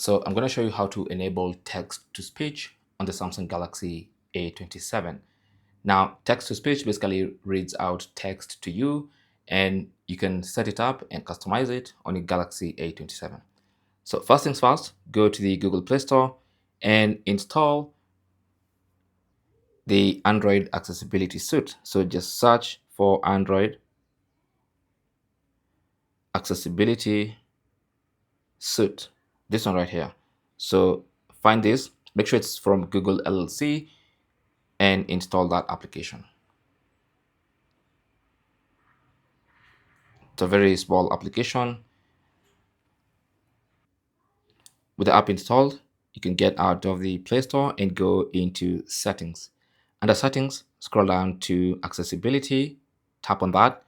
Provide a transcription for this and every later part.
So I'm going to show you how to enable text-to-speech on the Samsung Galaxy A27. Now, text-to-speech basically reads out text to you, and you can set it up and customize it on your Galaxy A27. So first things first, go to the Google Play Store and install the Android Accessibility Suite. So just search for Android Accessibility Suite, this one right here. So find this, make sure it's from Google LLC, and install that application. It's a very small application. With the app installed, you can get out of the Play Store and go into Settings. Under Settings, scroll down to Accessibility, tap on that,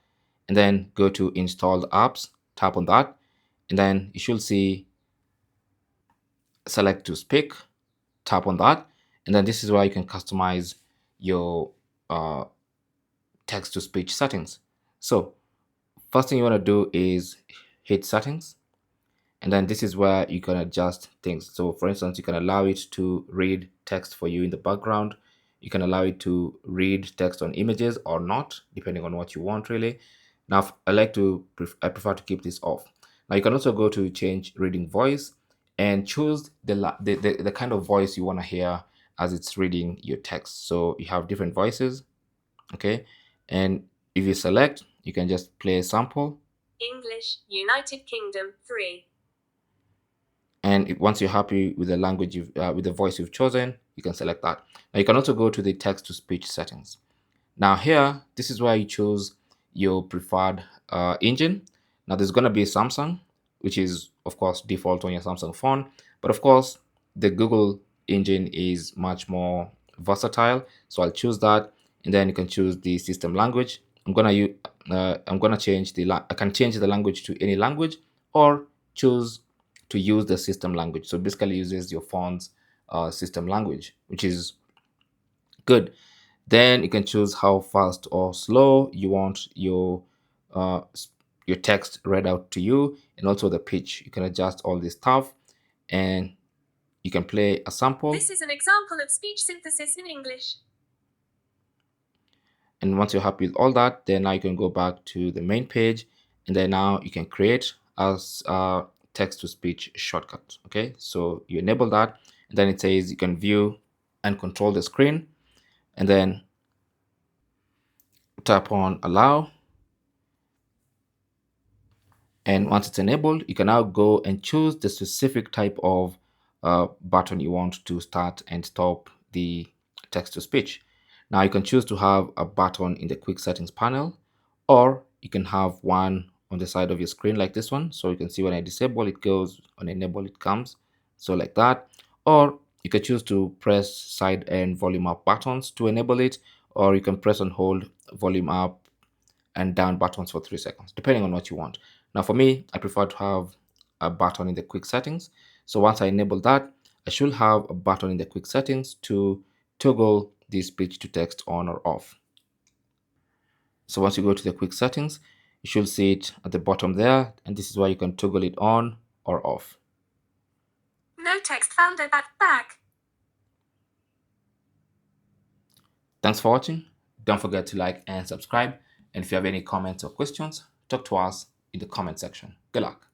and then go to Installed Apps, tap on that, and then you should see Select to Speak, tap on that, and then this is where you can customize your text-to-speech settings. So first thing you want to do is hit Settings, and then this is where you can adjust things. So for instance, you can allow it to read text for you in the background. You can allow it to read text on images or not, depending on what you want really. Now I prefer to keep this off. Now you can also go to change reading voice and choose the kind of voice you want to hear as it's reading your text. So you have different voices, okay? And if you select, you can just play a sample. English, United Kingdom, 3. And once you're happy with the language with the voice you've chosen, you can select that. Now you can also go to the text-to-speech settings. Now here, this is where you choose your preferred engine. Now there's going to be Samsung, which is of course default on your Samsung phone, but of course the Google engine is much more versatile. So I'll choose that, and then you can choose the system language. I'm gonna change I can change the language to any language, or choose to use the system language. So basically uses your phone's system language, which is good. Then you can choose how fast or slow you want uh, your text read out to you, and also the pitch. You can adjust all this stuff, and you can play a sample. This is an example of speech synthesis in English. And once you're happy with all that, then now you can go back to the main page, and then now you can create as a text-to-speech shortcut. Okay, so you enable that, and then it says you can view and control the screen, and then tap on allow. And once it's enabled, you can now go and choose the specific type of button you want to start and stop the text-to-speech. Now you can choose to have a button in the quick settings panel, or you can have one on the side of your screen like this one. So you can see when I disable, it goes, on enable, it comes. So like that. Or you can choose to press side and volume up buttons to enable it, or you can press and hold volume up and down buttons for 3 seconds, depending on what you want. Now for me, I prefer to have a button in the quick settings. So once I enable that, I should have a button in the quick settings to toggle the speech to text on or off. So once you go to the quick settings, you should see it at the bottom there, and this is where you can toggle it on or off. No text found at back. Thanks for watching. Don't forget to like and subscribe. And if you have any comments or questions, talk to us in the comment section. Good luck.